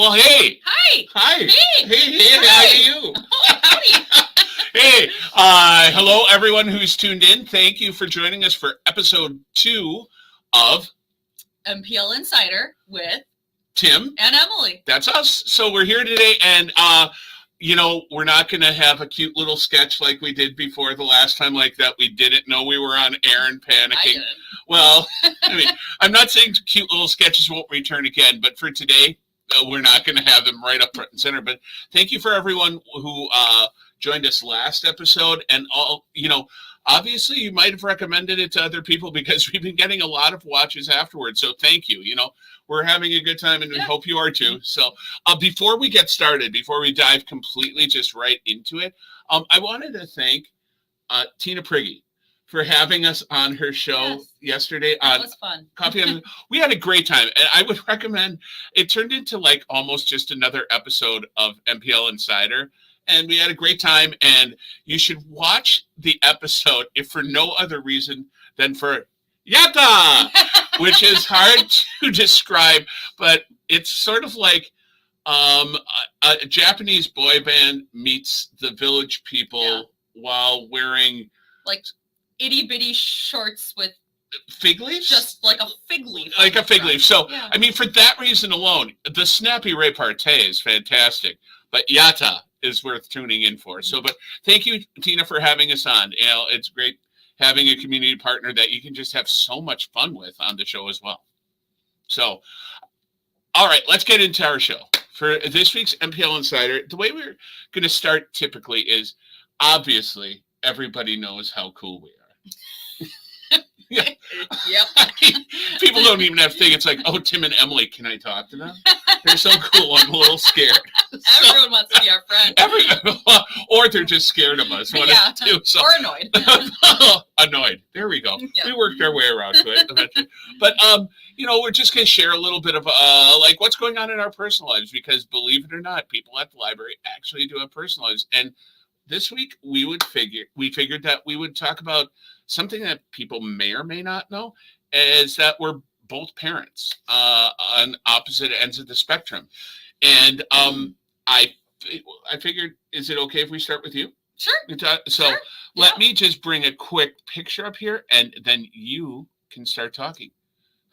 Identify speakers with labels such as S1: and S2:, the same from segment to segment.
S1: Well, hey.
S2: Hi.
S1: Hi.
S2: Hey.
S1: Hey,
S2: Hi.
S1: how are you?
S2: Oh, howdy.
S1: Hey, hello everyone who's tuned in. Thank you for joining us for episode 2 of
S2: MPL Insider with
S1: Tim
S2: and Emily.
S1: That's us. So we're here today, and we're not going to have a cute little sketch like we did before the last time, like that we didn't know we were on air and panicking.
S2: I didn't.
S1: Well, I mean, I'm not saying cute little sketches won't return again, but for today, we're not going to have them right up front and center. But thank you for everyone who joined us last episode, and obviously you might have recommended it to other people because we've been getting a lot of watches afterwards. So thank you. We're having a good time, and we hope you are too. So before we get started, before we dive completely just right into it, I wanted to thank Tina Prigge for having us on her show yesterday.
S2: That was fun.
S1: Coffee. We had a great time, and I would recommend. It turned into like almost just another episode of MPL Insider, and we had a great time. And you should watch the episode if for no other reason than for Yatta, which is hard to describe, but it's sort of like a Japanese boy band meets the Village People while wearing
S2: like itty bitty shorts with
S1: fig leaves,
S2: just like a fig leaf,
S1: like a fig leaf. So I mean, for that reason alone, the snappy repartee is fantastic, but Yatta is worth tuning in for. So, but thank you, Tina, for having us on. It's great having a community partner that you can just have so much fun with on the show as well. So, all right, let's get into our show. For this week's MPL Insider, the way we're going to start typically is, obviously, everybody knows how cool we are. Yeah.
S2: Yep.
S1: People don't even have to think. It's like, oh, Tim and Emily, can I talk to them? They're so cool. I'm a little scared.
S2: Everyone wants to be our friend.
S1: Or they're just scared of us. One of the two. So.
S2: Or annoyed.
S1: Annoyed. There we go.
S2: Yeah.
S1: We worked our way around to it eventually. But, we're just going to share a little bit of like what's going on in our personal lives, because believe it or not, people at the library actually do have personal lives. And this week we figured that we would talk about something that people may or may not know, is that we're both parents on opposite ends of the spectrum. And I figured, is it okay if we start with you?
S2: Sure.
S1: So let me just bring a quick picture up here, and then you can start talking.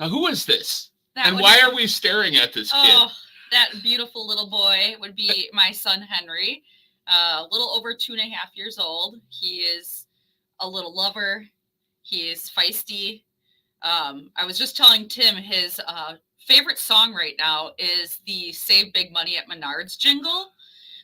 S1: Now, who is this? And why are we staring at this kid?
S2: Oh, that beautiful little boy would be my son, Henry. A little over 2.5 years old. He is a little lover. He is feisty. I was just telling Tim his favorite song right now is the Save Big Money at Menards jingle.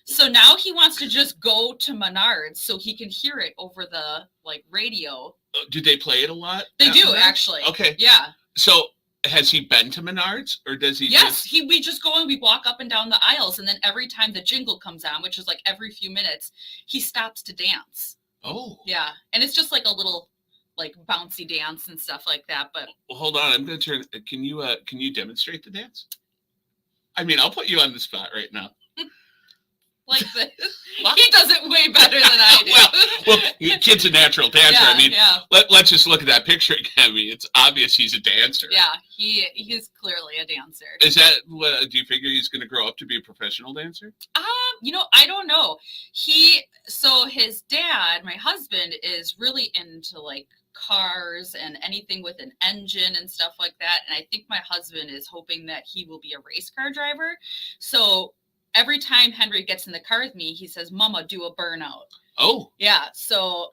S2: So now he wants to just go to Menards so he can hear it over the radio.
S1: Do they play it a lot?
S2: They do, actually.
S1: Okay.
S2: Yeah.
S1: So has he been to Menards, or does he?
S2: Yes, we just go and we walk up and down the aisles, and then every time the jingle comes on, which is like every few minutes, he stops to dance.
S1: Oh.
S2: Yeah, and it's just like a little bouncy dance and stuff like that. But
S1: hold on, I'm going to turn. Can you demonstrate the dance? I mean, I'll put you on the spot right now.
S2: Like this. He does it way better than I do.
S1: well, kid's a natural dancer.
S2: Yeah,
S1: I mean, let's just look at that picture again. I mean, it's obvious he's a dancer.
S2: Yeah, he is clearly a dancer.
S1: Is that what? Do you figure he's going to grow up to be a professional dancer?
S2: I don't know. So his dad, my husband, is really into cars and anything with an engine and stuff like that. And I think my husband is hoping that he will be a race car driver. So every time Henry gets in the car with me, he says, "Mama, do a burnout."
S1: Oh.
S2: Yeah. So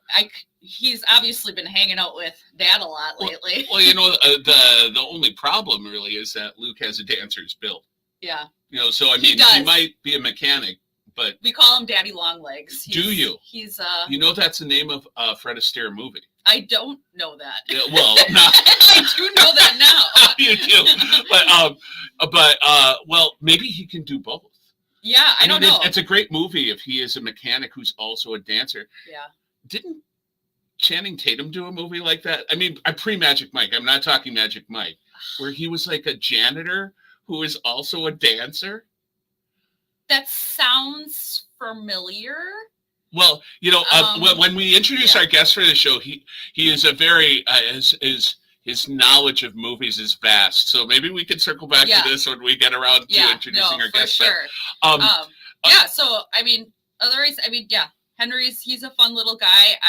S2: he's obviously been hanging out with Dad a lot lately.
S1: Well, the only problem really is that Luke has a dancer's build.
S2: Yeah.
S1: So I mean, he might be a mechanic, but
S2: we call him Daddy Longlegs.
S1: Do you?
S2: He's
S1: that's the name of Fred Astaire movie.
S2: I don't know that.
S1: Yeah, well, no.
S2: I do know that now.
S1: You do, but well, maybe he can do both.
S2: Yeah, I don't know.
S1: It's a great movie if he is a mechanic who's also a dancer.
S2: Yeah.
S1: Didn't Channing Tatum do a movie like that? I mean, pre-Magic Mike. I'm not talking Magic Mike, where he was like a janitor who is also a dancer.
S2: That sounds familiar.
S1: Well, when we introduce our guest for the show, he is a very his knowledge of movies is vast. So maybe we can circle back to this when we get around to introducing our guest.
S2: Sure. So I mean, otherwise, I mean, he's a fun little guy.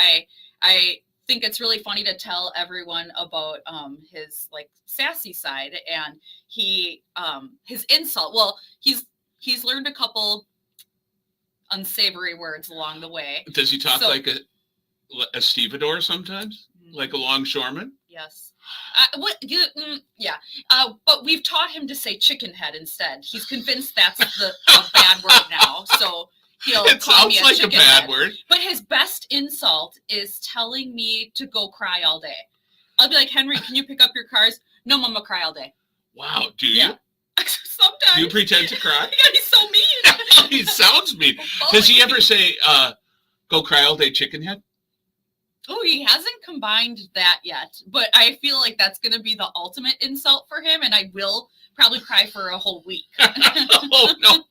S2: I think it's really funny to tell everyone about his like sassy side, and his insult. Well, he's learned a couple unsavory words along the way.
S1: Does he talk like a stevedore sometimes, like a longshoreman?
S2: Yes. But we've taught him to say chicken head instead. He's convinced that's a bad word now. So he'll call me a chicken head. Word. But his best insult is telling me to go cry all day. I'll be like, Henry, can you pick up your cars? No, Mama, cry all day.
S1: Wow, do you?
S2: Sometimes.
S1: Do you pretend to cry?
S2: Yeah, he's so mean.
S1: He sounds mean. Does he ever say, go cry all day, chicken head?
S2: Oh, he hasn't combined that yet, but I feel like that's going to be the ultimate insult for him, and I will probably cry for a whole week.
S1: Oh, no.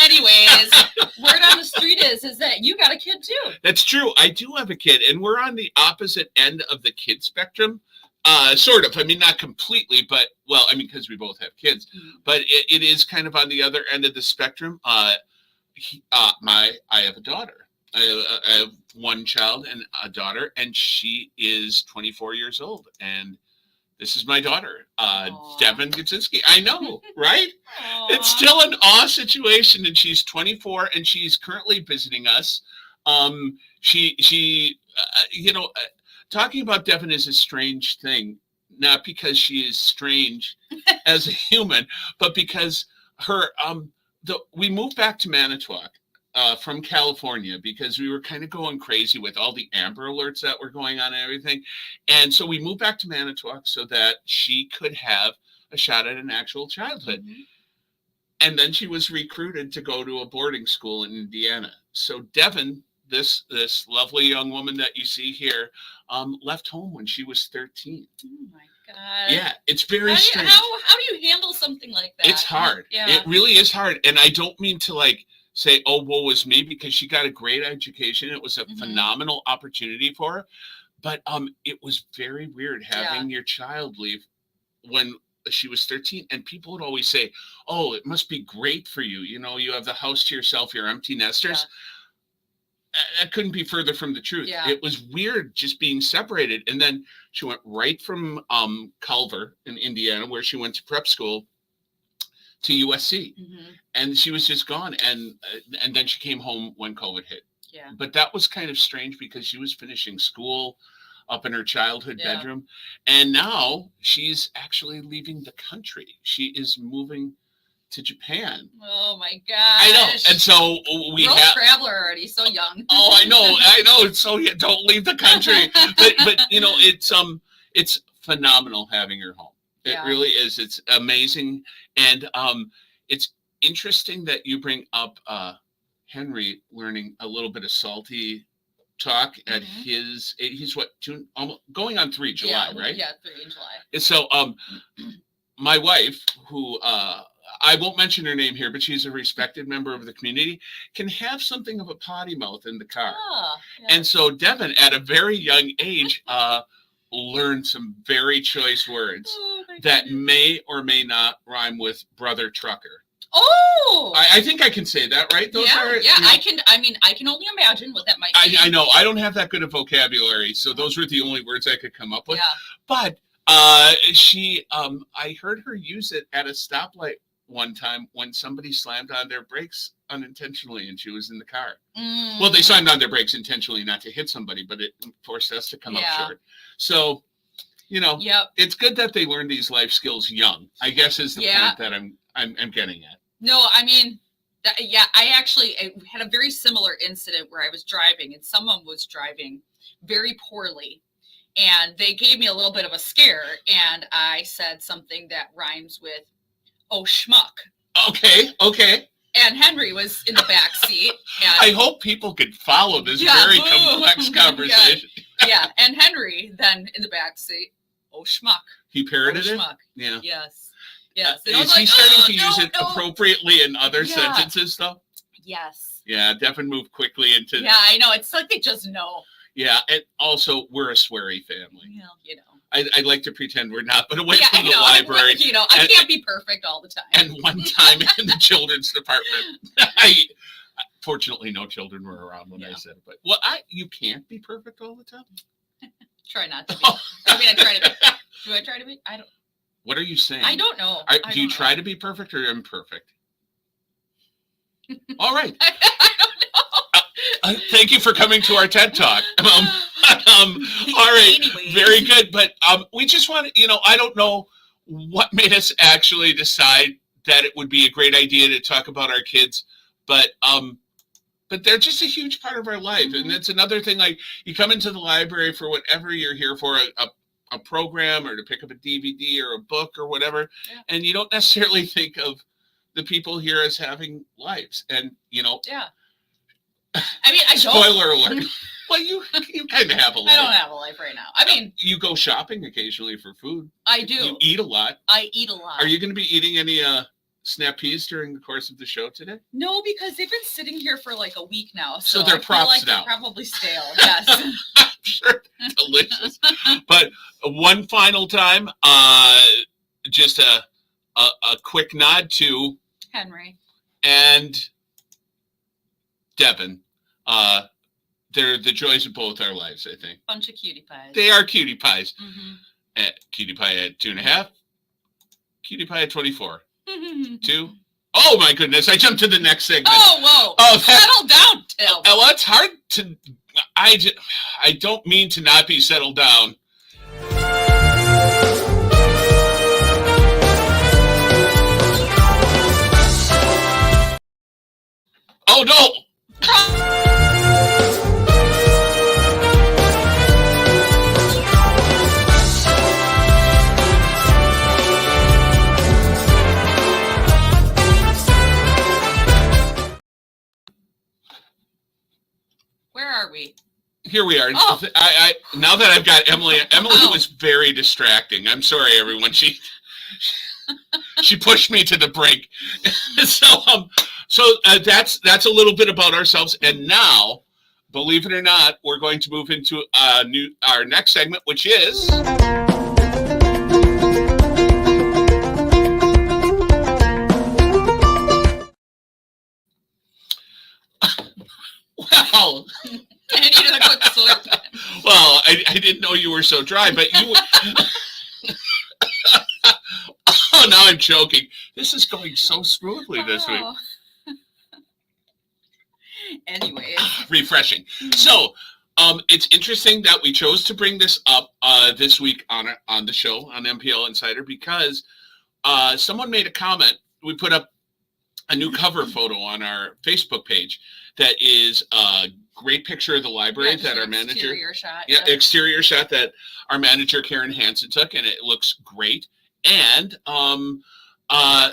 S2: Anyways, word on the street is that you got a kid too.
S1: That's true. I do have a kid, and we're on the opposite end of the kid spectrum. Sort of. I mean, not completely, but, well, I mean, because we both have kids, but it is kind of on the other end of the spectrum. I have a daughter. I have one child and a daughter, and she is 24 years old. And this is my daughter, Devin Gutzinski. I know, right? It's still an awe situation, and she's 24, and she's currently visiting us. Talking about Devin is a strange thing, not because she is strange as a human, but because we moved back to Manitowoc. From California, because we were kind of going crazy with all the Amber Alerts that were going on and everything. And so we moved back to Manitowoc so that she could have a shot at an actual childhood. Mm-hmm. And then she was recruited to go to a boarding school in Indiana. So Devin, this lovely young woman that you see here, left home when she was 13.
S2: Oh my God.
S1: Yeah, it's very strange.
S2: How do you handle something like that?
S1: It's hard.
S2: Yeah.
S1: It really is hard. And I don't mean to say, oh, woe is me, because she got a great education. It was a phenomenal opportunity for her. But it was very weird having your child leave when she was 13. And people would always say, oh, it must be great for you. You know, you have the house to yourself, you're empty nesters. Yeah. That couldn't be further from the truth. Yeah. It was weird just being separated. And then she went right from Culver in Indiana, where she went to prep school, to USC, and she was just gone. And then she came home when COVID hit. Yeah. But that was kind of strange because she was finishing school up in her childhood bedroom, and now she's actually leaving the country. She is moving to Japan.
S2: Oh my gosh!
S1: I know, and so we have
S2: traveler already, so young.
S1: Oh, I know. So don't leave the country. but you know, it's phenomenal having her home. It really is. It's amazing. And it's interesting that you bring up Henry learning a little bit of salty talk at he's what, going on 3 July, right?
S2: Yeah, 3 in July.
S1: And so my wife, who I won't mention her name here, but she's a respected member of the community, can have something of a potty mouth in the car. And so Devin, at a very young age, learned some very choice words that may or may not rhyme with brother trucker.
S2: Oh,
S1: I think I can say that, right?
S2: Those are, you know, I can. I mean, I can only imagine what that might be.
S1: I know I don't have that good a vocabulary, so those were the only words I could come up with.
S2: Yeah.
S1: But I heard her use it at a stoplight one time when somebody slammed on their brakes unintentionally and she was in the car. Well, they slammed on their brakes intentionally not to hit somebody, but it forced us to come up short. So, you know, it's good that they learn these life skills young, I guess, is the point that I'm getting at.
S2: No, I mean, I actually had a very similar incident where I was driving and someone was driving very poorly, and they gave me a little bit of a scare, and I said something that rhymes with, oh, schmuck.
S1: Okay.
S2: And Henry was in the back seat. And
S1: I hope people could follow this very complex conversation.
S2: Yeah, and Henry then in the back seat, oh, schmuck.
S1: He parroted it?
S2: Schmuck.
S1: Yeah.
S2: Yes.
S1: Is he starting to use it appropriately in other sentences, though?
S2: Yes.
S1: Yeah, Devin moved quickly into...
S2: Yeah, I know. It's like they just know.
S1: Yeah, and also we're a sweary family.
S2: Well, you know.
S1: I like to pretend we're not, but away
S2: Yeah,
S1: from the library.
S2: You know, I can't be perfect all the time.
S1: And one time in the children's department, fortunately no children were around when I said it. But you can't be perfect all the time.
S2: Try not to be. I mean, I try to be. Do I try to be? I don't.
S1: What are you saying?
S2: I don't know.
S1: Do you try to be perfect or imperfect? All right.
S2: I don't know.
S1: Thank you for coming to our TED Talk. All right.
S2: Anyways.
S1: Very good. But we just want to, I don't know what made us actually decide that it would be a great idea to talk about our kids, but they're just a huge part of our life. Mm-hmm. And it's another thing, like you come into the library for whatever you're here for, a program or to pick up a DVD or a book or whatever. Yeah. And you don't necessarily think of the people here as having lives. And,
S2: Yeah. I mean, I don't.
S1: Spoiler alert. Well, you kind of have a life.
S2: I don't have a life right now. I mean,
S1: you go shopping occasionally for food.
S2: I do.
S1: You eat a lot.
S2: I eat a lot.
S1: Are you going to be eating any snap peas during the course of the show today?
S2: No, because they've been sitting here for like a week now.
S1: So they're props now.
S2: They're probably stale. Yes.
S1: I'm sure. Delicious. But one final time, just a quick nod to
S2: Henry
S1: and Devin. They're the joys of both our lives, I think.
S2: Bunch of cutie pies.
S1: They are cutie pies.
S2: Mm-hmm.
S1: Cutie pie at 2.5. Cutie pie at 24. 2. Oh my goodness! I jumped to the next segment.
S2: Oh whoa! Oh, settle down, Tim.
S1: Well, it's hard to. I don't mean to not be settled down. Oh no!
S2: Where are we?
S1: Here we are.
S2: Oh.
S1: I now that I've got Emily was very distracting. I'm sorry, everyone. She pushed me to the brink. So that's a little bit about ourselves. And now, believe it or not, we're going to move into our next segment, which is well.
S2: I needed a quick slurp.
S1: Well, I didn't know you were so dry, but you. Oh, now I'm choking. This is going so smoothly this week.
S2: Anyways.
S1: Refreshing. So, it's interesting that we chose to bring this up this week on the show on MPL Insider because someone made a comment. We put up a new cover photo on our Facebook page that is a great picture of the library that our manager exterior shot that our manager Karen Hansen took, and it looks great. And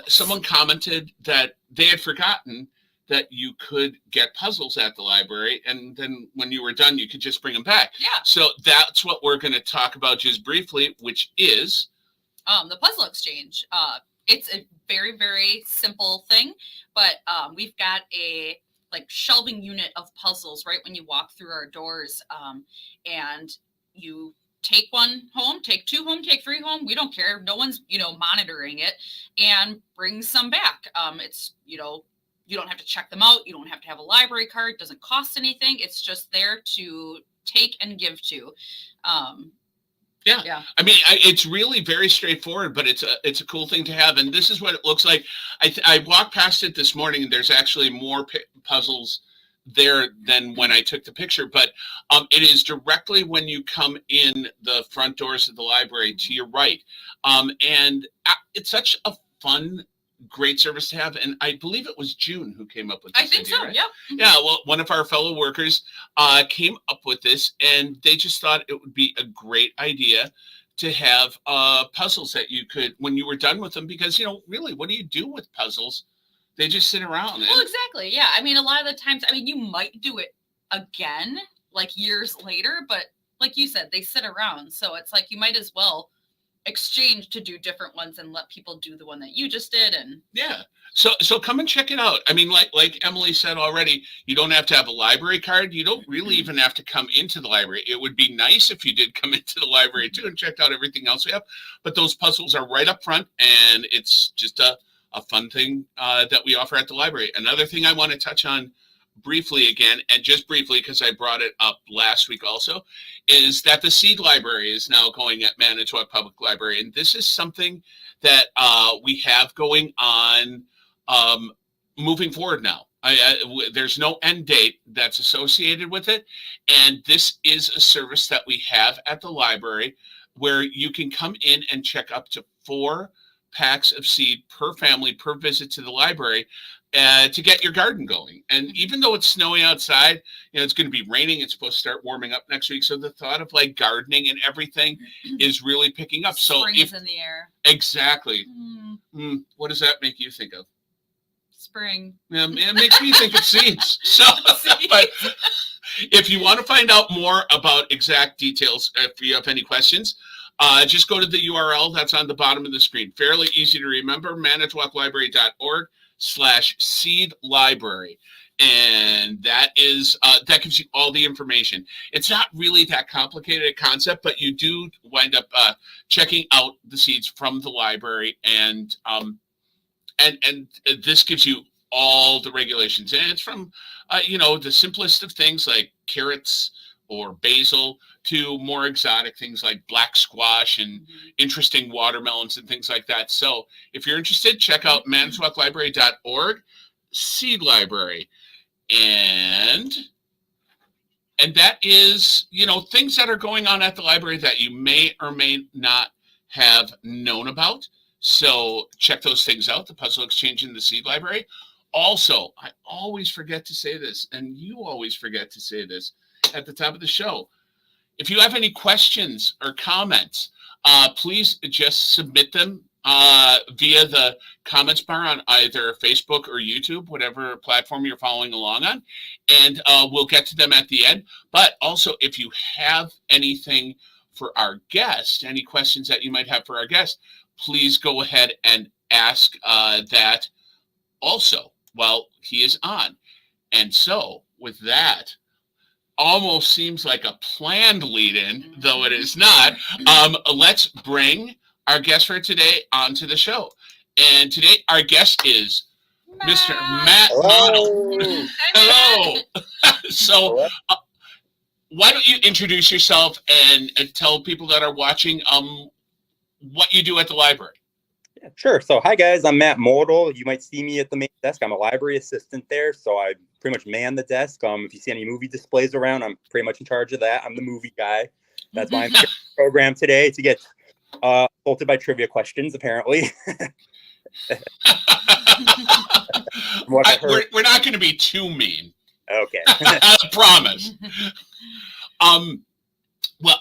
S1: someone commented that they had forgotten that you could get puzzles at the library, and then when you were done, you could just bring them back.
S2: Yeah.
S1: So that's what we're going to talk about just briefly, which is
S2: the puzzle exchange. It's a very, very simple thing, but we've got a shelving unit of puzzles right when you walk through our doors, and you take one home, take 2 home, take 3 home. We don't care. No one's, monitoring it, and bring some back. It's, you don't have to check them out. You don't have to have a library card. It doesn't cost anything. It's just there to take and give to.
S1: Yeah. I mean, it's really very straightforward, but it's a cool thing to have. And this is what it looks like. I walked past it this morning, and there's actually more puzzles there than when I took the picture. But it is directly when you come in the front doors of the library to your right. And it's such a fun, great service to have. And I believe it was June who came up with this.
S2: I think
S1: idea,
S2: so,
S1: right?
S2: yeah.
S1: Mm-hmm. Yeah, well, one of our fellow workers came up with this, and they just thought it would be a great idea to have puzzles that you could, when you were done with them, because, really, what do you do with puzzles? They just sit around.
S2: Well, exactly, yeah. I mean, a lot of the times, you might do it again, years later, but like you said, they sit around. So it's you might as well exchange to do different ones and let people do the one that you just did. And
S1: yeah. So come and check it out. I mean, like Emily said already, you don't have to have a library card. You don't really even have to come into the library. It would be nice if you did come into the library too and checked out everything else we have. But those puzzles are right up front, and it's just a fun thing that we offer at the library. Another thing I want to touch on briefly again, and just briefly because I brought it up last week also, is that the Seed Library is now going at Manitowoc Public Library. And this is something that we have going on moving forward now. There's no end date that's associated with it. And this is a service that we have at the library where you can come in and check up to 4 packs of seed per family per visit to the library to get your garden going. And even though it's snowy outside, it's going to be raining. It's supposed to start warming up next week. So the thought of like gardening and everything is really picking up. So
S2: spring is in the air.
S1: Exactly. What does that make you think of?
S2: Spring.
S1: Yeah, it makes me think of seeds. So, but if you want to find out more about exact details, if you have any questions, just go to the URL that's on the bottom of the screen. Fairly easy to remember, manitowoclibrary.org/seed library. And that is that gives you all the information. It's not really that complicated a concept, but you do wind up checking out the seeds from the library, and this gives you all the regulations. And it's from the simplest of things like carrots or basil to more exotic things like black squash and interesting watermelons and things like that. So if you're interested, check out manitowoclibrary.org, Seed Library. And that is, things that are going on at the library that you may or may not have known about. So check those things out, the Puzzle Exchange in the Seed Library. Also, I always forget to say this, and you always forget to say this at the top of the show. If you have any questions or comments, please just submit them via the comments bar on either Facebook or YouTube, whatever platform you're following along on, and we'll get to them at the end. But also, if you have anything for our guest, any questions that you might have for our guest, please go ahead and ask that also while he is on. And so with that, almost seems like a planned lead-in, though it is not. Let's bring our guest for today onto the show. And today our guest is Mr. Matt Mottl. Hello. So why don't you introduce yourself and tell people that are watching what you do at the library?
S3: Yeah, sure. So hi guys, I'm Matt Mottl. You might see me at the main desk. I'm a library assistant there, so I pretty much man the desk. If you see any movie displays around, I'm pretty much in charge of that. I'm the movie guy. That's why I'm here program today, to get assaulted by trivia questions, apparently.
S1: We're not going to be too mean.
S3: Okay.
S1: I promise. Well,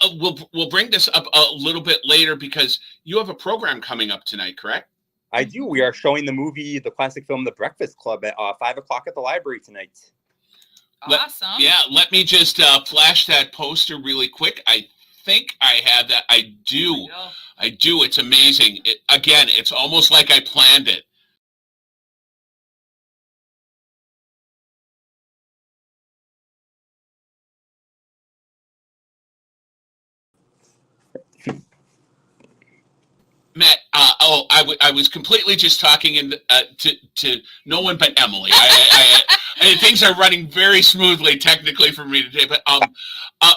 S1: we'll bring this up a little bit later because you have a program coming up tonight, correct?
S3: I do. We are showing the classic film, The Breakfast Club, at 5 o'clock at the library tonight.
S2: Awesome.
S1: Let me just flash that poster really quick. I think I have that. I do. It's amazing. Again, it's almost like I planned it. Matt, I was completely just talking to no one but Emily. Things are running very smoothly technically for me today. But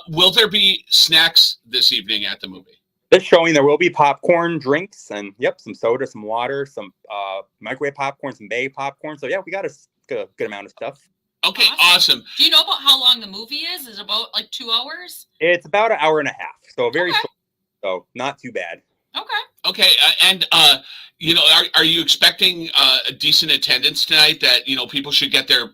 S1: will there be snacks this evening at the movie?
S3: This showing, there will be popcorn, drinks, and some soda, some water, some microwave popcorn, some bay popcorn. So yeah, we got a good amount of stuff.
S1: Okay, awesome.
S2: Do you know about how long the movie is? Is it about like 2 hours?
S3: It's about an hour and a half, so very short, so not too bad.
S1: Okay, and are you expecting a decent attendance tonight? That people should get there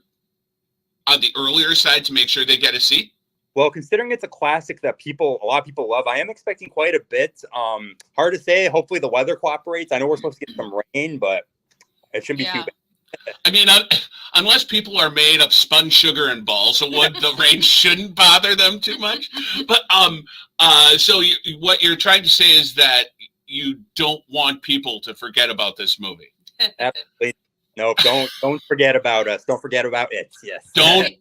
S1: on the earlier side to make sure they get a seat.
S3: Well, considering it's a classic that a lot of people love, I am expecting quite a bit. Hard to say. Hopefully the weather cooperates. I know we're supposed to get some rain, but it shouldn't be too bad.
S1: I mean, unless people are made of spun sugar and balls of wood, the rain shouldn't bother them too much. But so what you're trying to say is that you don't want people to forget about this movie.
S3: Absolutely. Nope, don't forget about us. Don't forget about it. Yes.
S1: Don't.
S2: Forget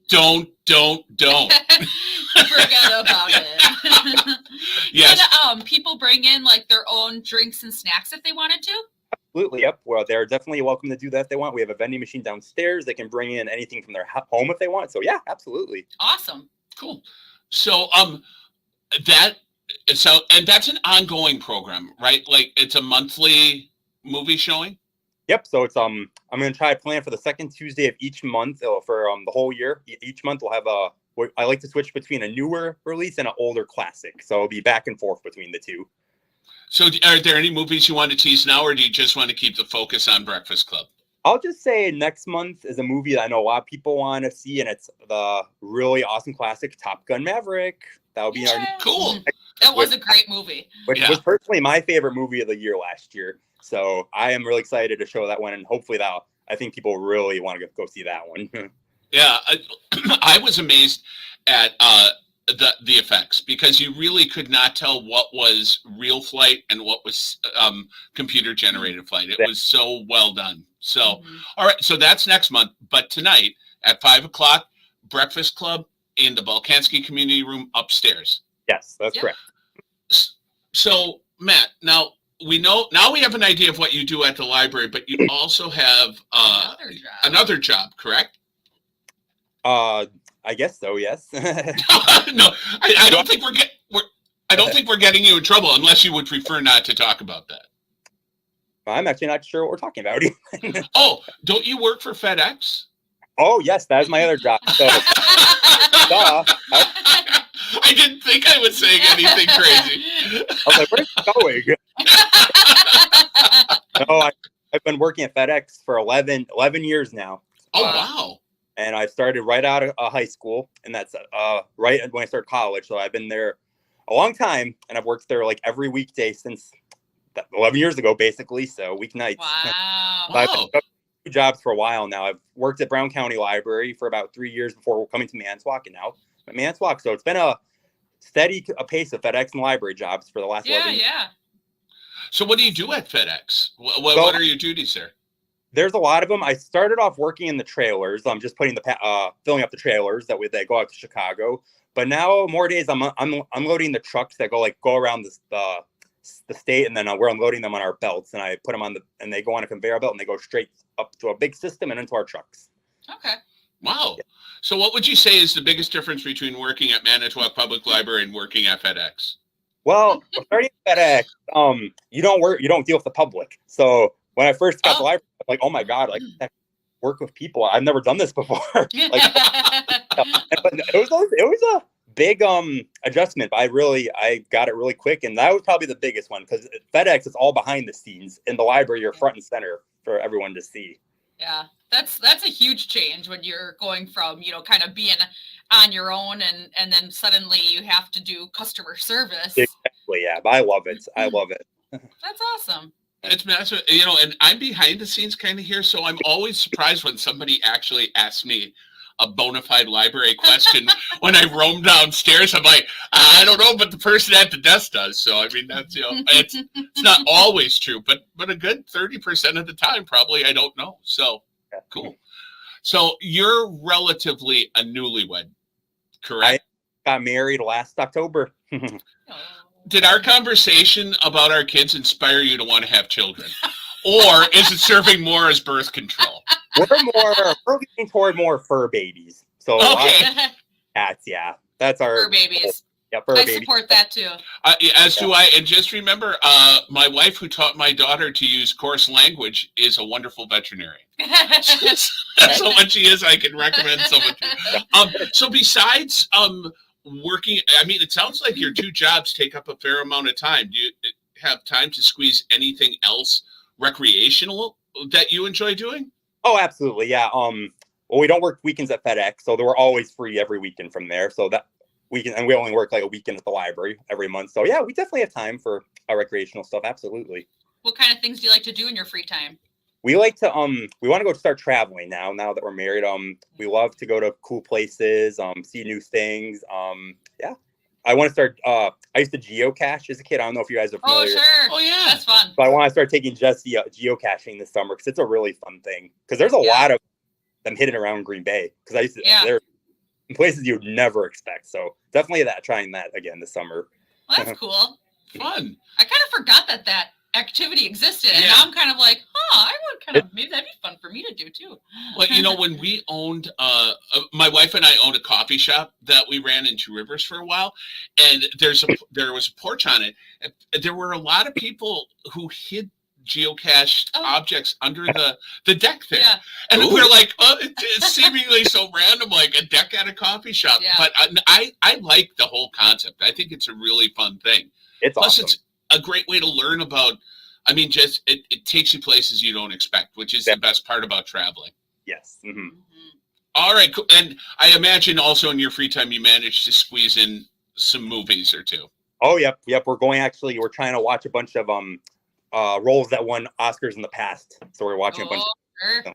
S2: about it.
S1: Yes.
S2: And people bring in like their own drinks and snacks if they wanted to.
S3: Absolutely. Yep. Well, they're definitely welcome to do that if they want. We have a vending machine downstairs. They can bring in anything from their home if they want. So yeah, absolutely.
S2: Awesome.
S1: Cool. So that's an ongoing program, right? Like it's a monthly movie showing.
S3: Yep. So it's I'm gonna try to plan for the second Tuesday of each month for the whole year. Each month we'll have I like to switch between a newer release and an older classic. So it'll be back and forth between the two.
S1: So are there any movies you want to tease now, or do you just want to keep the focus on Breakfast Club?
S3: I'll just say next month is a movie that I know a lot of people want to see, and it's the really awesome classic Top Gun Maverick. That'll be our
S1: cool.
S2: That was a great movie.
S3: Which was personally my favorite movie of the year last year. So I am really excited to show that one, and hopefully I think people really want to go see that one.
S1: Yeah, I was amazed at the effects, because you really could not tell what was real flight and what was computer generated flight. It was so well done. So, all right, so that's next month. But tonight at 5:00, Breakfast Club in the Balkansky Community Room upstairs.
S3: Yes, that's correct.
S1: So, Matt, now we have an idea of what you do at the library, but you also have another job, correct?
S3: I guess so. Yes.
S1: No, I don't think we're getting you in trouble unless you would prefer not to talk about that.
S3: I'm actually not sure what we're talking about.
S1: Oh, don't you work for FedEx?
S3: Oh, yes, that is my other job. So,
S1: I didn't think I was saying anything crazy.
S3: I was like, where's it going? No, I've been working at FedEx for 11 years now.
S1: Oh, wow.
S3: And I started right out of high school, and that's right when I started college. So I've been there a long time, and I've worked there like every weekday since 11 years ago, basically. So weeknights.
S2: Wow.
S3: I've been two jobs for a while now. I've worked at Brown County Library for about 3 years before coming to Manitowoc, and now at Manitowoc. So it's been a steady pace of FedEx and library jobs for the last 11 years.
S2: Yeah.
S1: So what do you do at FedEx? What are your duties there?
S3: There's a lot of them. I started off working in the trailers. I'm just putting filling up the trailers that they go out to Chicago. But now more days I'm unloading the trucks that go around the state, and then we're unloading them on our belts, and I put them and they go on a conveyor belt, and they go straight up to a big system and into our trucks.
S2: Okay.
S1: Wow. Yeah. So what would you say is the biggest difference between working at Manitowoc Public Library and working at FedEx?
S3: Well, starting at FedEx, you don't deal with the public. So when I first got the library, I was like, oh my God, like work with people. I've never done this before. But it was a big adjustment, but I got it really quick, and that was probably the biggest one, because at FedEx, it's all behind the scenes. In the library, you're front and center for everyone to see.
S2: Yeah, that's a huge change when you're going from, kind of being on your own and then suddenly you have to do customer service.
S3: Exactly, yeah, but I love it. I love it.
S2: That's awesome.
S1: It's massive, and I'm behind the scenes kind of here, so I'm always surprised when somebody actually asks me a bona fide library question. When I roam downstairs, I'm like, I don't know, but the person at the desk does. So I mean, that's it's not always true, but a good 30% of the time, probably I don't know. So cool. So you're relatively a newlywed, correct?
S3: I got married last October.
S1: Did our conversation about our kids inspire you to want to have children? Or is it serving more as birth control?
S3: We're leaning toward more fur babies. So cats, yeah. That's our
S2: fur babies.
S3: Yeah, fur
S2: I
S3: babies.
S2: support that too.
S1: As do I. And just remember, my wife, who taught my daughter to use coarse language, is a wonderful veterinarian. So much she is, I can recommend so much. So besides working, I mean, it sounds like your two jobs take up a fair amount of time. Do you have time to squeeze anything else recreational that you enjoy doing?
S3: Oh, absolutely. Yeah. Well, we don't work weekends at FedEx, so we're always free every weekend from there. So that weekend, and we only work like a weekend at the library every month. So yeah, we definitely have time for our recreational stuff. Absolutely.
S2: What kind of things do you like to do in your free time?
S3: We like to we want to go start traveling now that we're married. We love to go to cool places, see new things. Yeah. I want to start. I used to geocache as a kid. I don't know if you guys are
S2: Oh,
S3: familiar.
S2: sure.
S1: Oh, yeah.
S2: That's fun.
S3: But I want to start taking just the geocaching this summer because it's a really fun thing. Because there's a
S2: Yeah.
S3: lot of them hidden around Green Bay. Because I used to,
S2: Yeah.
S3: they're in places you would never expect. So definitely trying that again this summer.
S2: Well, that's cool.
S1: Fun.
S2: I kind of forgot that activity existed, and
S1: Yeah.
S2: now I'm kind of like, I would kind of maybe that'd be fun for me to do too.
S1: Well, when we owned, my wife and I owned a coffee shop that we ran in Two Rivers for a while, and there was a porch on it. And there were a lot of people who hid geocached objects under the deck there.
S2: Yeah.
S1: And we're like, it's seemingly so random, like a deck at a coffee shop.
S2: Yeah.
S1: But I like the whole concept. I think it's a really fun thing.
S3: It's
S1: Plus,
S3: awesome.
S1: it's a great way to learn about. I mean, just it takes you places you don't expect, which is the best part about traveling.
S3: Yes. Mm-hmm.
S2: Mhm.
S1: All right, cool. And I imagine also in your free time you manage to squeeze in some movies or two.
S3: Oh, yep. We're trying to watch a bunch of roles that won Oscars in the past. So we're watching a bunch.
S2: Sure.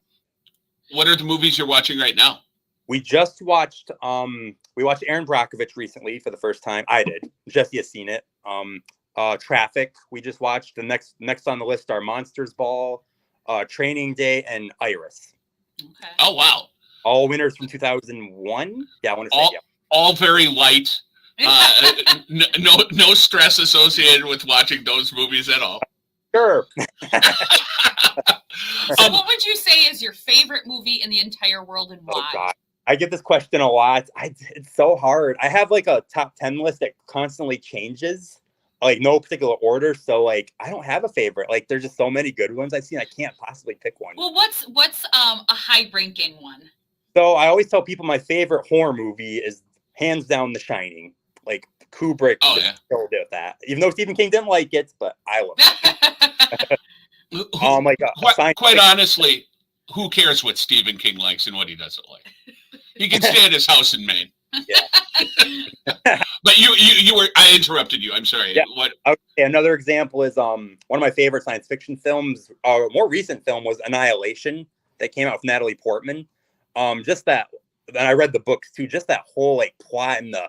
S1: What are the movies you're watching right now?
S3: We just watched Aaron Brockovich recently for the first time. I did. Jesse has seen it. Traffic. We just watched. The next on the list are Monsters Ball, Training Day, and Iris.
S2: Okay.
S1: Oh wow!
S3: All winners from 2001. Yeah, I want to say
S1: all very light. No stress associated with watching those movies at all.
S3: Sure.
S2: So what would you say is your favorite movie in the entire world and why?
S3: Oh God, I get this question a lot. It's so hard. I have like a top 10 list that constantly changes, like no particular order. So like I don't have a favorite. Like there's just so many good ones I've seen. I can't possibly pick one.
S2: Well, what's a high ranking one?
S3: So I always tell people my favorite horror movie is hands down The Shining. Like Kubrick killed it with that. Even though Stephen King didn't like it, but I love it.
S1: Quite honestly, who cares what Stephen King likes and what he doesn't like? He can stay at his house in Maine.
S3: Yeah.
S1: But I interrupted you. I'm sorry.
S3: Yeah.
S1: What?
S3: Okay, another example is one of my favorite science fiction films. A more recent film was Annihilation that came out with Natalie Portman. Just that, and I read the books too. Just that whole like plot and the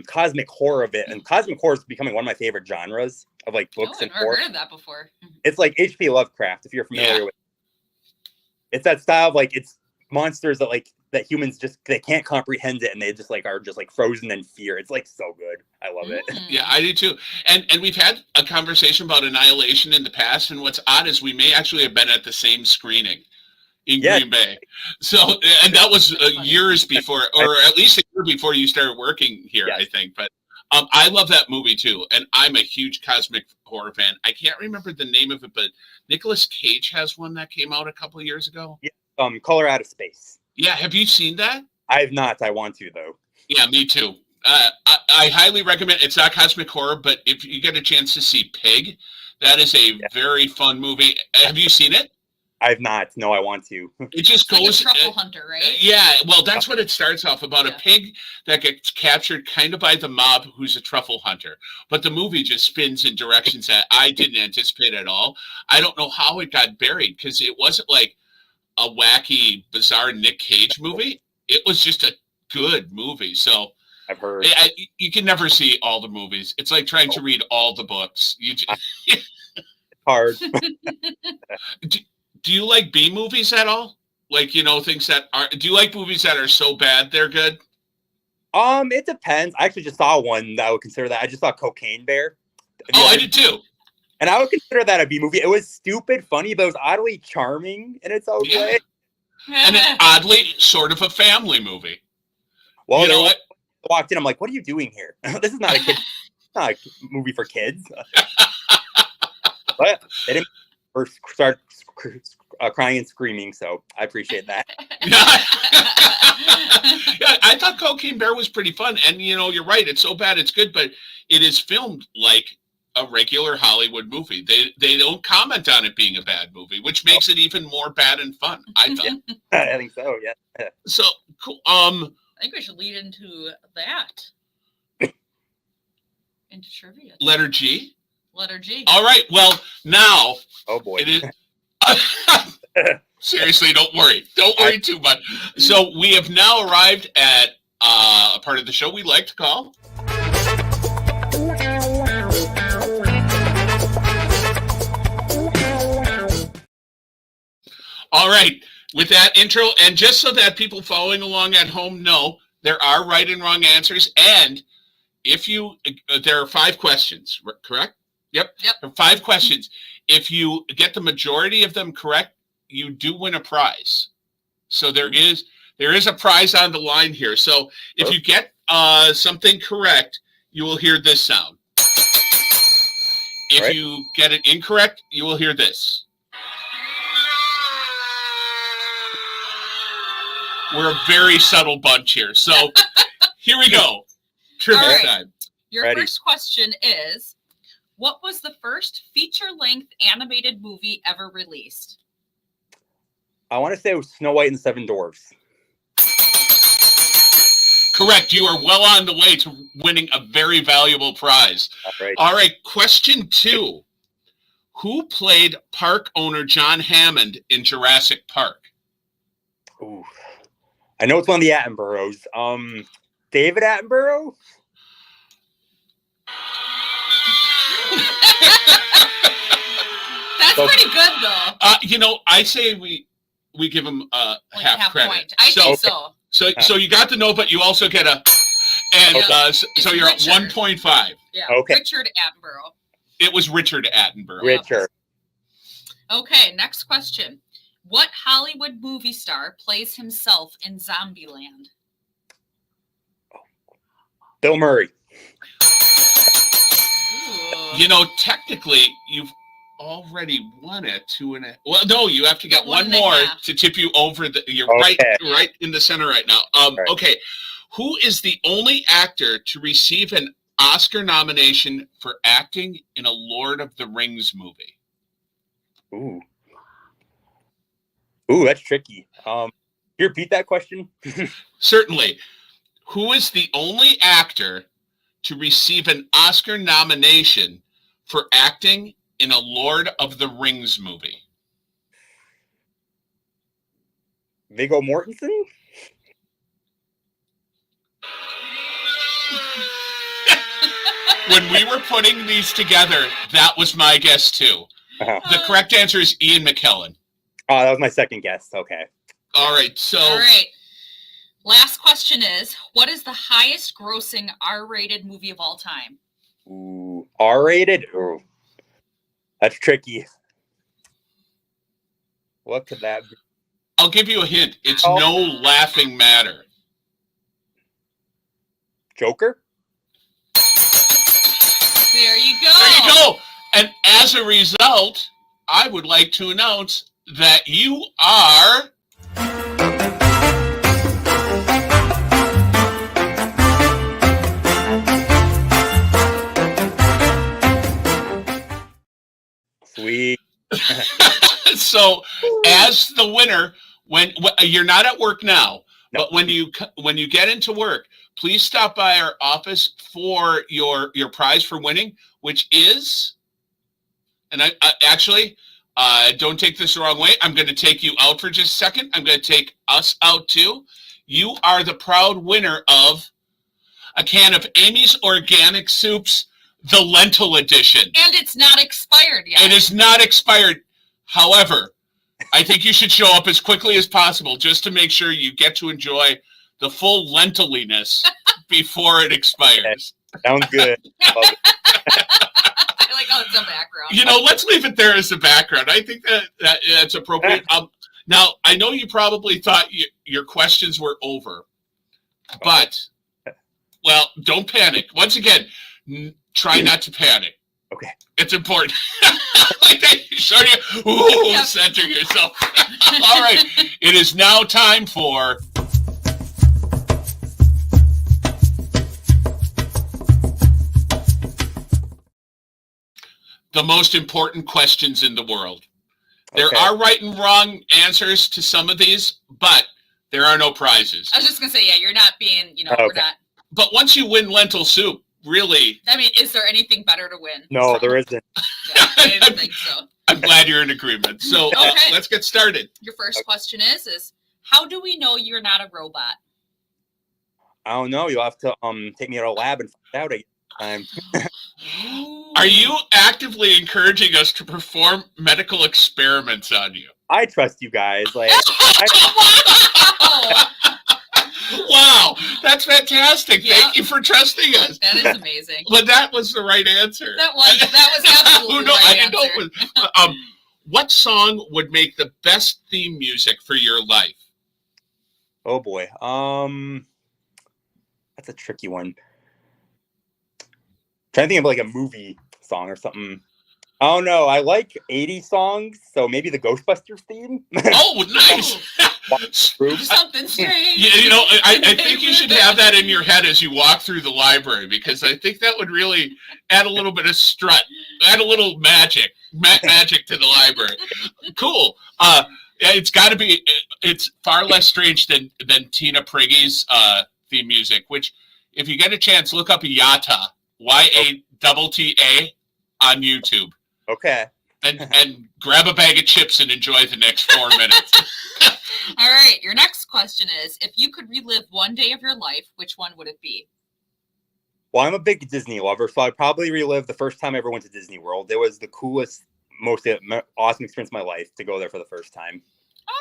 S3: cosmic horror of it. And cosmic horror is becoming one of my favorite genres of like books and
S2: I've never
S3: horror.
S2: heard of that before.
S3: It's like H.P. Lovecraft, if you're familiar with it. It's that style of like it's monsters that humans they can't comprehend it and they just like are just like frozen in fear. It's like so good. I love it.
S1: Yeah, I do too. And we've had a conversation about Annihilation in the past, and what's odd is we may actually have been at the same screening in Green Bay. So, and that was years before, or at least a year before you started working here, I think. But I love that movie too, and I'm a huge cosmic horror fan. I can't remember the name of it, but Nicolas Cage has one that came out a couple of years ago.
S3: Yeah, Color Out of Space.
S1: Yeah, have you seen that?
S3: I have not. I want to though.
S1: Yeah, me too. I highly recommend. It's not cosmic horror, but if you get a chance to see Pig, that is a very fun movie. Have you seen it?
S3: I have not. No, I want to.
S1: It just goes.
S2: Like a truffle hunter, right?
S1: Yeah, well, that's what it starts off about. A pig that gets captured kind of by the mob who's a truffle hunter. But the movie just spins in directions that I didn't anticipate at all. I don't know how it got buried because it wasn't like a wacky, bizarre Nick Cage movie. It was just a good movie. So
S3: I've heard.
S1: You can never see all the movies. It's like trying to read all the books. It's
S3: hard.
S1: Do you like B movies at all? Like, things that are, do you like movies that are so bad they're good?
S3: It depends. I actually just saw one that I would consider that. I just saw Cocaine Bear.
S1: I did too.
S3: And I would consider that a B movie. It was stupid, funny, but it was oddly charming in its own way.
S1: And then oddly sort of a family movie.
S3: Well,
S1: you know what?
S3: I walked in, I'm like, what are you doing here? This is not a kid. Not a movie for kids. But they didn't first start crying and screaming, so I appreciate that.
S1: Yeah, I thought Cocaine Bear was pretty fun, and you're right. It's so bad it's good, but it is filmed like a regular Hollywood movie. They don't comment on it being a bad movie, which makes it even more bad and fun. I thought.
S3: Yeah, I think so. Yeah.
S1: So cool.
S2: I think we should lead into that. Into trivia.
S1: Letter G.
S2: Letter G.
S1: All right. Well, now.
S3: Oh boy.
S1: It is. Seriously, don't worry. Don't worry too much. So we have now arrived at a part of the show we like to call With that intro, and just so that people following along at home know, there are right and wrong answers, and if you, there are 5 questions, correct? Yep. There are 5 questions. If you get the majority of them correct, you do win a prize. So there is a prize on the line here. So if you get something correct, you will hear this sound. If you get it incorrect, you will hear this. We're a very subtle bunch here. So here we go. Trivia time.
S2: Your first question is, what was the first feature-length animated movie ever released?
S3: I want to say it was Snow White and the Seven Dwarfs.
S1: Correct. You are well on the way to winning a very valuable prize. All right. Question 2. Who played park owner John Hammond in Jurassic Park?
S3: Ooh. I know it's one of the Attenboroughs. David Attenborough?
S2: That's pretty good, though.
S1: I say we give him half credit.
S2: Point. I think so.
S1: So you got the no, but you also get a, and so you're at 1.5.
S2: Yeah.
S3: Okay.
S2: Richard Attenborough.
S1: It was Richard Attenborough.
S3: Richard.
S2: Okay, next question. What Hollywood movie star plays himself in Zombieland?
S3: Bill Murray.
S2: Ooh.
S1: Technically, you've already won it 2.5. Well, no, you have to get one more to tip you over. You're right in the center right now. Okay. Who is the only actor to receive an Oscar nomination for acting in a Lord of the Rings movie?
S3: Ooh, that's tricky. Can you repeat that question?
S1: Certainly. Who is the only actor to receive an Oscar nomination for acting in a Lord of the Rings movie?
S3: Viggo Mortensen?
S1: When we were putting these together, that was my guess too. The correct answer is Ian McKellen.
S3: Oh, that was my second guess. Okay.
S1: All right.
S2: Last question is, what is the highest grossing R-rated movie of all time?
S3: Ooh, R-rated? Ooh. That's tricky. What could that be?
S1: I'll give you a hint. It's no laughing matter.
S3: Joker?
S2: There you go.
S1: There you go. And as a result, I would like to announce that you are...
S3: Sweet.
S1: So, as the winner, when you're not at work now, but when you get into work, please stop by our office for your prize for winning, which is, and I actually don't take this the wrong way. I'm going to take you out for just a second. I'm going to take us out too. You are the proud winner of a can of Amy's Organic Soups, the Lentil Edition.
S2: And it's not expired yet.
S1: It is not expired. However, I think you should show up as quickly as possible just to make sure you get to enjoy the full lentiliness before it expires.
S3: Sounds good. Love it.
S2: I like how it's a background.
S1: Let's leave it there as a background. I think that's appropriate. Now, I know you probably thought your questions were over, but, well, don't panic. Once again, try not to panic.
S3: Okay.
S1: It's important. Like that, center yourself. All right. It is now time for the most important questions in the world. There are right and wrong answers to some of these, but there are no prizes.
S2: I was just going to say, you're not being, we're not.
S1: But once you win lentil soup, really.
S2: I mean, is there anything better to win?
S3: No, there isn't.
S2: Yeah, I didn't think so.
S1: I'm glad you're in agreement. So let's get started.
S2: Your first question is how do we know you're not a robot?
S3: I don't know. You'll have to take me to a lab and find out again.
S1: Are you actively encouraging us to perform medical experiments on you?
S3: I trust you guys. Like,
S1: Wow, that's fantastic.
S2: Yeah.
S1: Thank you for trusting us.
S2: That is amazing.
S1: But that was the right answer.
S2: That was absolutely
S1: Who
S2: the
S1: knows? I
S2: right
S1: didn't know
S2: answer.
S1: it was. What song would make the best theme music for your life?
S3: oh boy. That's a tricky one. Trying to think of like a movie song or something. Oh no, I like 80s songs, so maybe the Ghostbusters theme.
S1: Oh, nice.
S2: Something strange.
S1: You know, I think you should have that in your head as you walk through the library, because I think that would really add a little bit of strut, add a little magic to the library. Cool. It's got to be. It's far less strange than Tina Prigge's theme music. Which, if you get a chance, look up Yata, YATTA, on YouTube.
S3: Okay.
S1: And grab a bag of chips and enjoy the next 4 minutes.
S2: All right. Your next question is: if you could relive one day of your life, which one would it be?
S3: Well, I'm a big Disney lover, so I'd probably relive the first time I ever went to Disney World. It was the coolest, most awesome experience of my life to go there for the first time.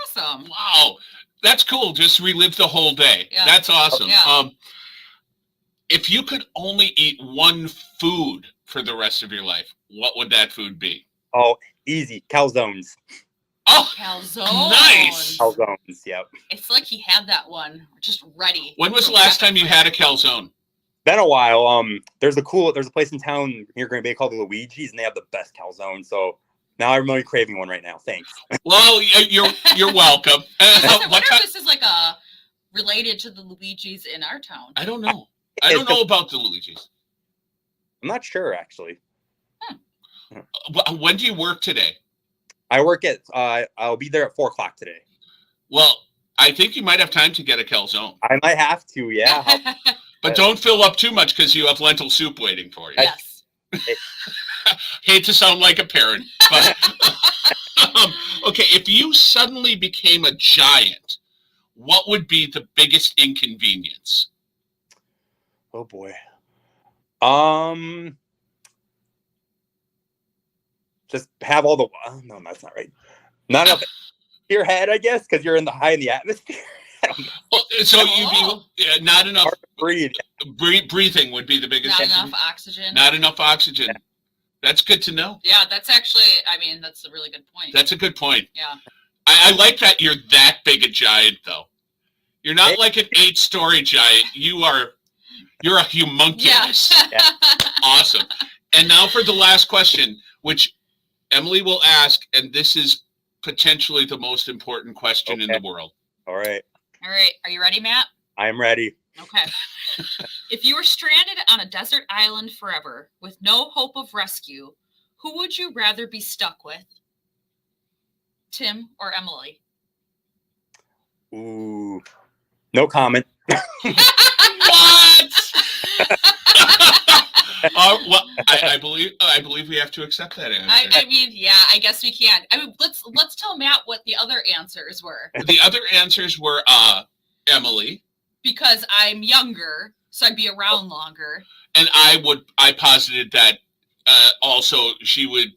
S2: Awesome.
S1: Wow, that's cool. Just relive the whole day.
S2: Yeah.
S1: That's awesome.
S2: Yeah.
S1: If you could only eat one food for the rest of your life, what would that food be?
S3: Oh, easy. Calzones.
S1: Oh,
S2: Calzones.
S1: nice.
S3: Calzones, yep.
S2: It's like he had that one just ready.
S1: When was the last time you had a calzone?
S3: Been a while. There's a place in town near Green Bay called the Luigi's, and they have the best calzone. So now I'm really craving one right now. Thanks.
S1: Well, you're welcome.
S2: I wonder if this is like related to the Luigi's in our town.
S1: I don't know. I don't know about the Luigi's.
S3: I'm not sure, actually.
S1: When do you work today?
S3: I work at, I'll be there at 4 o'clock today.
S1: Well, I think you might have time to get a calzone.
S3: I might have to, yeah.
S1: But don't fill up too much because you have lentil soup waiting for you.
S2: Yes.
S1: Hate to sound like a parent, but okay, if you suddenly became a giant, what would be the biggest inconvenience?
S3: Oh boy. Just have all the. Oh, no, that's not right. Not enough your head, I guess, because you're high in the atmosphere.
S1: So you'd be not enough.
S3: Hard to breathe.
S1: Breathing would be the biggest.
S2: Not enough oxygen.
S1: Not enough oxygen. Yeah. That's good to know.
S2: Yeah, that's actually. I mean, that's a really good point.
S1: That's a good point.
S2: Yeah.
S1: I like that you're that big a giant, though. You're not like an 8-story giant. You're a humongous.
S2: Yeah.
S1: Awesome. And now for the last question, which Emily will ask, and this is potentially the most important question in the world.
S3: All right.
S2: All right. Are you ready, Matt?
S3: I am ready.
S2: Okay. If you were stranded on a desert island forever with no hope of rescue, who would you rather be stuck with? Tim or Emily?
S3: Ooh. No comment.
S1: What? Well, I believe we have to accept that answer.
S2: I mean, yeah, I guess we can. I mean, let's tell Matt what the other answers were.
S1: The other answers were Emily.
S2: Because I'm younger, so I'd be around longer.
S1: And I posited that also she would,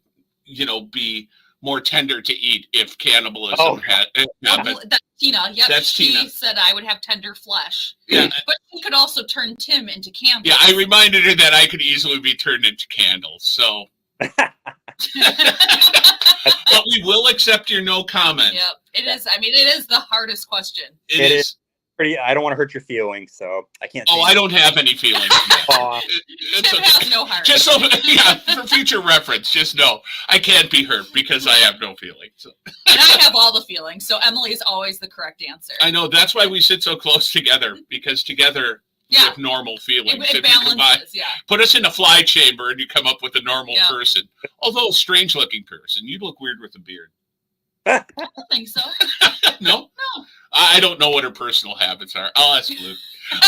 S1: be more tender to eat if cannibalism had happened.
S2: That's Tina. Yep.
S1: That's
S2: she
S1: Tina.
S2: said I would have tender flesh.
S1: Yeah.
S2: But she could also turn Tim into candles.
S1: Yeah, I reminded her that I could easily be turned into candles. So, but we will accept your no comment.
S2: Yep. It is. I mean, it is the hardest question.
S1: It is.
S3: Pretty. I don't want to hurt your feelings, so I can't.
S1: Oh, I don't have any feelings.
S2: Tim has no heart.
S1: Just so, for future reference, just know I can't be hurt because I have no feelings. So.
S2: And I have all the feelings, so Emily is always the correct answer.
S1: I know, that's why we sit so close together, because together we have normal feelings.
S2: It balances,
S1: put us in a fly chamber and you come up with a normal person. Although a strange looking person. You look weird with a beard.
S2: I don't think so.
S1: No?
S2: No.
S1: I don't know what her personal habits are. I'll ask Luke.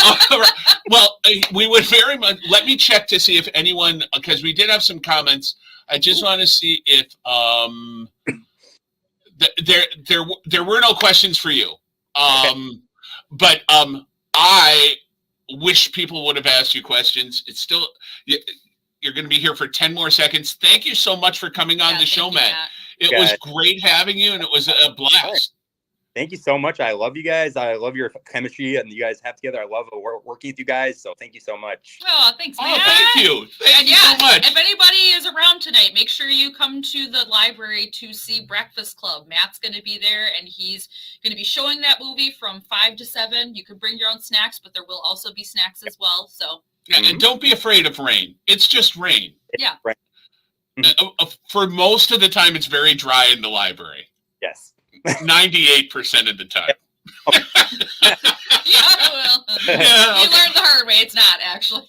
S1: All right. Well, we would very much, let me check to see if anyone, because we did have some comments. I just want to see if there were no questions for you. But I wish people would have asked you questions. It's still, you're going to be here for 10 more seconds. Thank you so much for coming on the show, Matt. It was great having you, and it was a blast.
S3: Thank you so much. I love you guys. I love your chemistry and you guys have together. I love working with you guys. So thank you so much.
S2: Oh, thanks, man.
S1: Oh, thank you. Thank you so much.
S2: If anybody is around tonight, make sure you come to the library to see Breakfast Club. Matt's going to be there, and he's going to be showing that movie from 5 to 7. You can bring your own snacks, but there will also be snacks as well. So
S1: yeah, and don't be afraid of rain. It's just rain.
S2: Yeah.
S1: For most of the time, it's very dry in the library.
S3: Yes.
S1: 98% of the time.
S2: Yeah, well,
S1: Yeah,
S2: you learned the hard way. It's not, actually.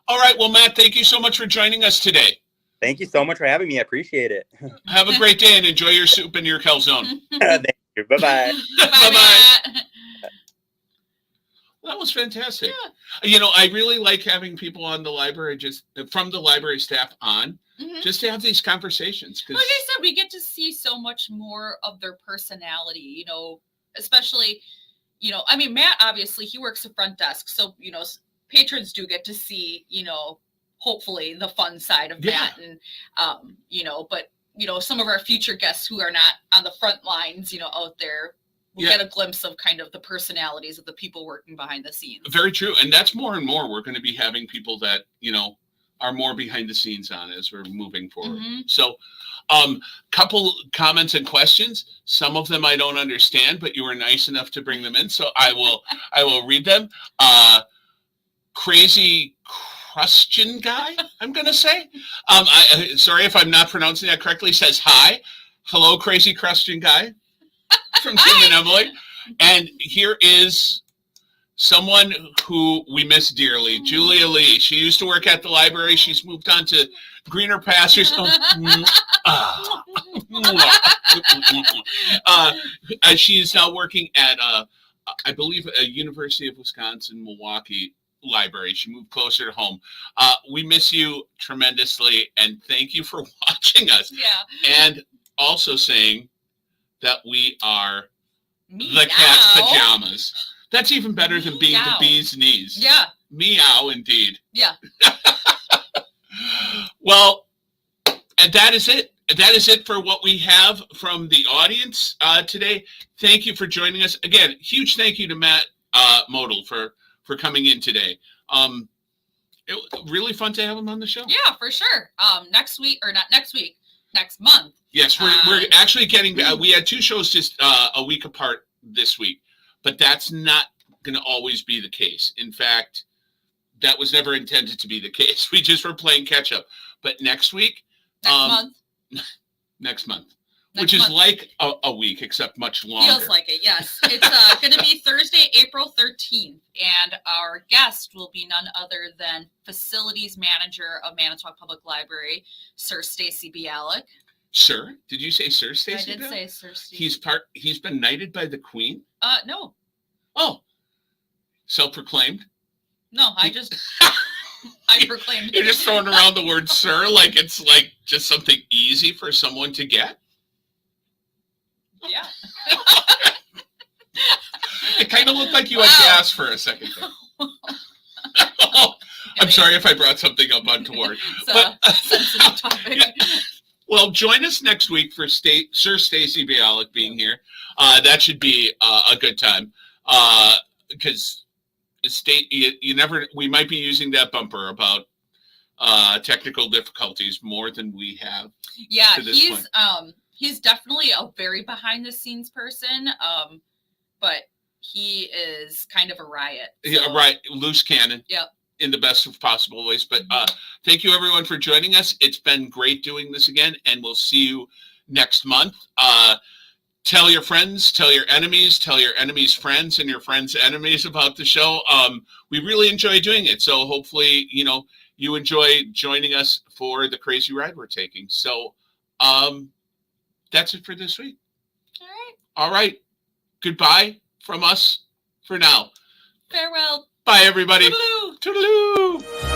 S1: All right. Well, Matt, thank you so much for joining us today.
S3: Thank you so much for having me. I appreciate it.
S1: Have a great day and enjoy your soup and your calzone.
S3: Thank you. Bye-bye.
S2: Bye-bye.
S1: That was fantastic.
S2: Yeah.
S1: You know, I really like having people on the library, just from the library staff on, just to have these conversations.
S2: Like I said, we get to see so much more of their personality, you know, especially, you know, I mean, Matt, obviously, he works the front desk. So, you know, patrons do get to see, you know, hopefully the fun side of Matt. And, you know, but, you know, some of our future guests who are not on the front lines, you know, out there, we'll get a glimpse of kind of the personalities of the people working behind the scenes.
S1: Very true. And that's more and more. We're going to be having people that, you know, are more behind the scenes on as we're moving forward. So couple comments and questions. Some of them I don't understand, but you were nice enough to bring them in. So I will read them. Crazy Christian guy, I'm going to say. Sorry if I'm not pronouncing that correctly, says hi. Hello, Crazy Christian guy. From Tim and Emily. And here is someone who we miss dearly, Julia Lee. She used to work at the library. She's moved on to greener pastures. She's now working at, I believe, a University of Wisconsin, Milwaukee library. She moved closer to home. We miss you tremendously, and thank you for watching us.
S2: Yeah.
S1: And also saying that we are
S2: Meow.
S1: the cat's pajamas. That's even better than being the bee's knees.
S2: Yeah.
S1: Meow, indeed.
S2: Yeah.
S1: Well, and that is it. That is it for what we have from the audience today. Thank you for joining us. Again, huge thank you to Matt Mottl for coming in today. It was really fun to have him on the show.
S2: Yeah, for sure. Next week, or not next week, next month.
S1: Yes, we're actually getting, we had 2 shows just a week apart this week, but that's not going to always be the case. In fact, that was never intended to be the case. We just were playing catch up. But next week, next month, which is like a week, except much longer.
S2: Feels like it, yes. It's going to be Thursday, April 13th, and our guest will be none other than Facilities Manager of Manitowoc Public Library, Sir Stacy Bialik.
S1: Sir? Did you say Sir Stacy?
S2: I did say Sir Stacy.
S1: He's been knighted by the Queen?
S2: No.
S1: Oh. Self-proclaimed?
S2: No, I proclaimed.
S1: You're just throwing around the word sir like it's like just something easy for someone to get?
S2: Yeah.
S1: It kind of looked like you had gas for a second there. I'm sorry if I brought something up untoward.
S2: It's a sensitive topic.
S1: Well, join us next week for Sir Stacy Bialik being here. That should be a good time because we might be using that bumper about technical difficulties more than we have.
S2: Yeah, he's definitely a very behind the scenes person, but he is kind of a riot. So.
S1: Yeah, right. Loose cannon.
S2: Yep.
S1: In the best of possible ways. But thank you, everyone, for joining us. It's been great doing this again, and we'll see you next month. Tell your friends, tell your enemies friends, and your friends' enemies about the show. We really enjoy doing it. So hopefully, you enjoy joining us for the crazy ride we're taking. So that's it for this week. All right. Goodbye from us for now.
S2: Farewell.
S1: Bye, everybody.
S2: Toodaloo.
S1: Toodaloo.